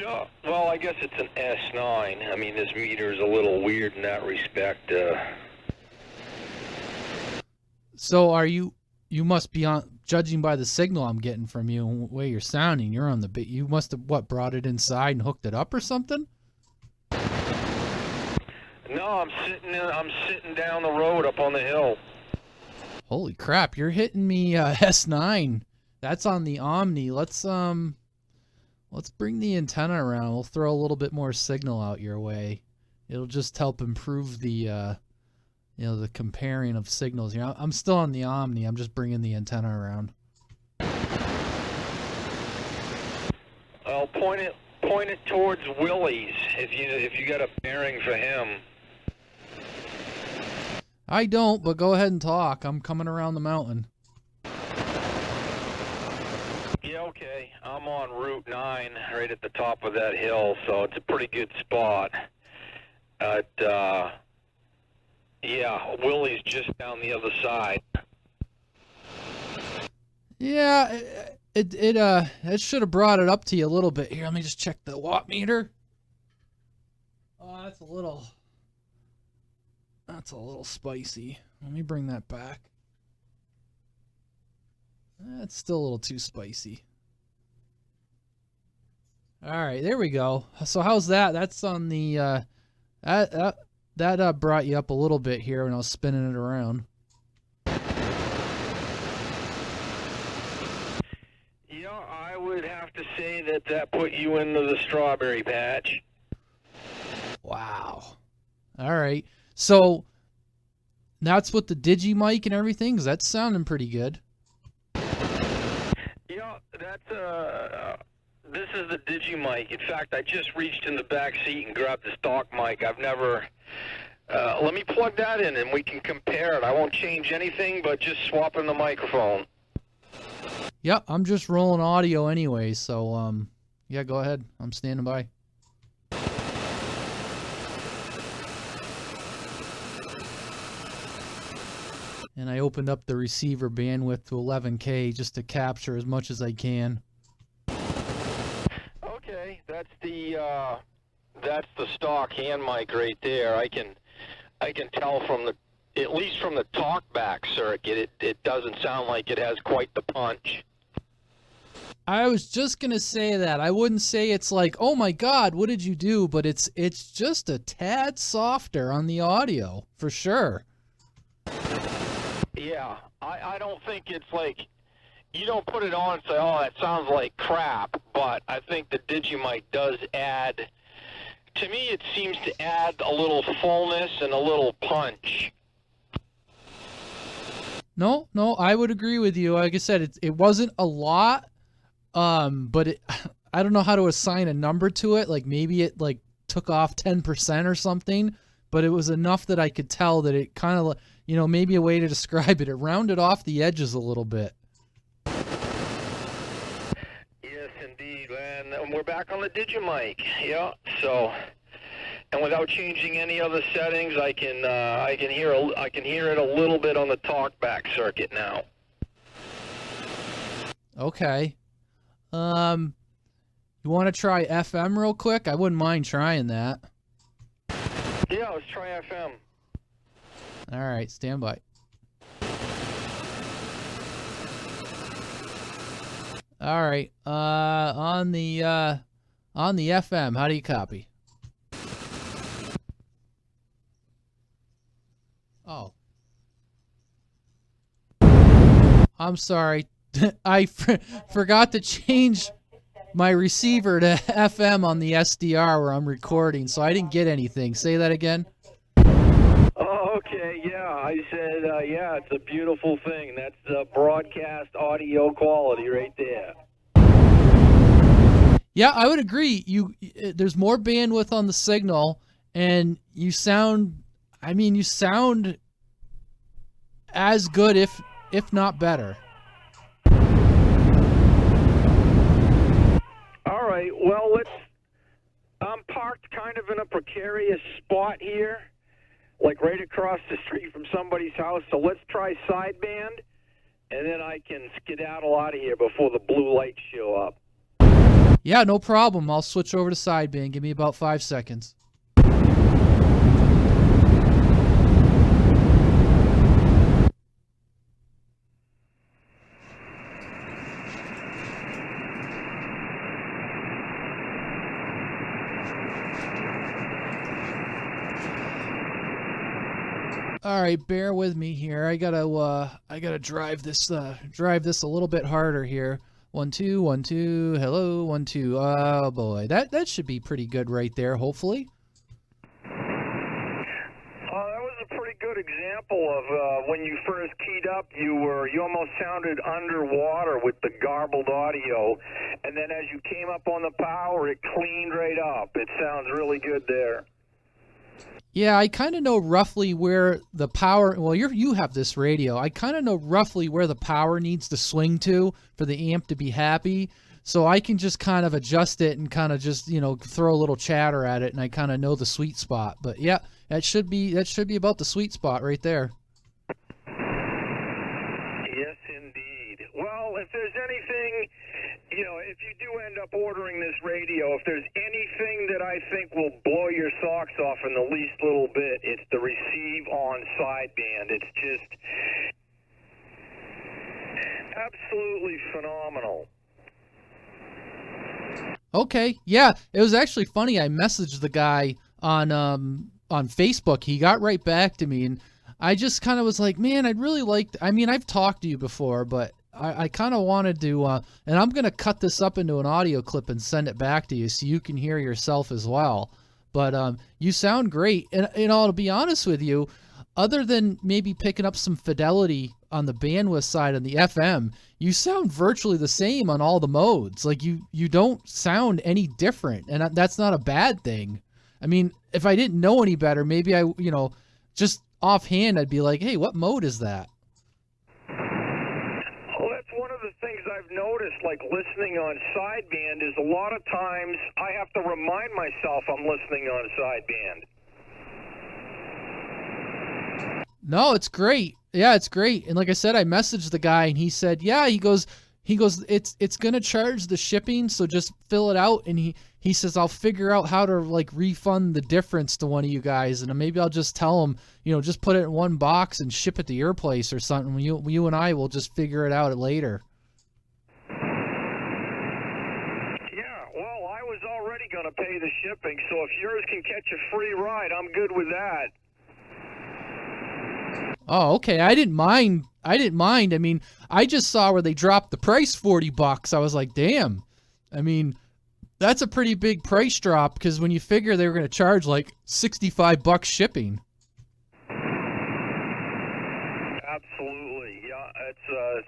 Yeah, well, I guess it's an S9. I mean, this meter is a little weird in that respect. So are you must be on, judging by the signal I'm getting from you and the way you're sounding, you're on the bit. You must have, what, brought it inside and hooked it up or something? No, I'm sitting down the road up on the hill. Holy crap, you're hitting me S9. That's on the Omni. Let's bring the antenna around. We'll throw a little bit more signal out your way. It'll just help improve the the comparing of signals. You know, I'm still on the Omni. I'm just bringing the antenna around. I'll point it towards Willie's if you got a bearing for him. I don't, but go ahead and talk. I'm coming around the mountain. Yeah, okay. I'm on Route 9, right at the top of that hill, so it's a pretty good spot. Yeah, Willie's just down the other side. Yeah, it should have brought it up to you a little bit. Here, let me just check the watt meter. Oh, that's a little spicy. Let me bring that back. That's still a little too spicy. All right, there we go. So how's that? That's on the that brought you up a little bit here when I was spinning it around. Yeah, I would have to say that put you into the strawberry patch. Wow. All right. So that's with the Digimic and everything, 'cause that's sounding pretty good. Yeah, this is the Digimic. In fact, I just reached in the back seat and grabbed the stock mic. I've never. Let me plug that in and we can compare it. I won't change anything, but just swap in the microphone. Yep, I'm just rolling audio anyway, so yeah, go ahead. I'm standing by. And I opened up the receiver bandwidth to 11K just to capture as much as I can. Okay, that's the stock hand mic right there. I can tell from at least from the talkback circuit, it doesn't sound like it has quite the punch. I was just gonna say that. I wouldn't say it's like, oh my God, what did you do? But it's just a tad softer on the audio, for sure. Yeah, I don't think it's like, you don't put it on and say, oh, that sounds like crap, but I think the Digimic does add, to me it seems to add a little fullness and a little punch. No, I would agree with you. Like I said, it wasn't a lot, but I don't know how to assign a number to it. Like maybe it like took off 10% or something, but it was enough that I could tell that it kind of, maybe a way to describe it, it rounded off the edges a little bit. Yes, indeed, and we're back on the Digimic. Yeah, so, and without changing any other settings, I can hear it a little bit on the talkback circuit now. Okay. You want to try FM real quick? I wouldn't mind trying that. Yeah, let's try FM. All right, stand by. All right, on the FM, how do you copy? Oh, I'm sorry, I forgot to change my receiver to FM on the SDR where I'm recording, so I didn't get anything. Say that again. Okay, yeah, I said, yeah, it's a beautiful thing. That's broadcast audio quality right there. Yeah, I would agree. There's more bandwidth on the signal, and you sound as good, if not better. All right, well, I'm parked kind of in a precarious spot here, like right across the street from somebody's house, so let's try sideband, and then I can skedaddle out of here before the blue lights show up. Yeah, no problem. I'll switch over to sideband. Give me about 5 seconds. All right, bear with me here. I gotta drive this a little bit harder here. 1 2 1 2. Hello, 1 2. Oh boy, that should be pretty good right there. Hopefully. That was a pretty good example of when you first keyed up. You almost sounded underwater with the garbled audio, and then as you came up on the power, it cleaned right up. It sounds really good there. Yeah, I kind of know roughly where the power. Well, you have this radio. I kind of know roughly where the power needs to swing to for the amp to be happy. So I can just kind of adjust it and kind of just throw a little chatter at it, and I kind of know the sweet spot. But yeah, that should be about the sweet spot right there. Yes, indeed. Well, if there's anything, if you do end up ordering this radio, if there's anything that I think will blow your socks off in the least little bit, it's the receive on sideband. It's just absolutely phenomenal. Okay, yeah, it was actually funny. I messaged the guy on Facebook. He got right back to me, and I just kind of was like, man, I'd really like. I mean, I've talked to you before, but I kind of wanted to, and I'm gonna cut this up into an audio clip and send it back to you so you can hear yourself as well. But you sound great, and to be honest with you, other than maybe picking up some fidelity on the bandwidth side and the FM, you sound virtually the same on all the modes. Like you don't sound any different, and that's not a bad thing. I mean, if I didn't know any better, maybe I, just offhand, I'd be like, hey, what mode is that? Well, that's one of the things I've noticed, like listening on sideband, is a lot of times I have to remind myself I'm listening on sideband. No, it's great. Yeah, it's great. And like I said, I messaged the guy, and he said, yeah, he goes, it's gonna charge the shipping, so just fill it out. And he says, I'll figure out how to refund the difference to one of you guys, and maybe I'll just tell him, just put it in one box and ship it to your place or something. You and I will just figure it out later. Yeah, well, I was already gonna pay the shipping, so if yours can catch a free ride, I'm good with that. Oh, okay. I didn't mind. I mean, I just saw where they dropped the price $40. I was like, damn. I mean, that's a pretty big price drop, because when you figure they were going to charge like $65 shipping. Absolutely. Yeah, it's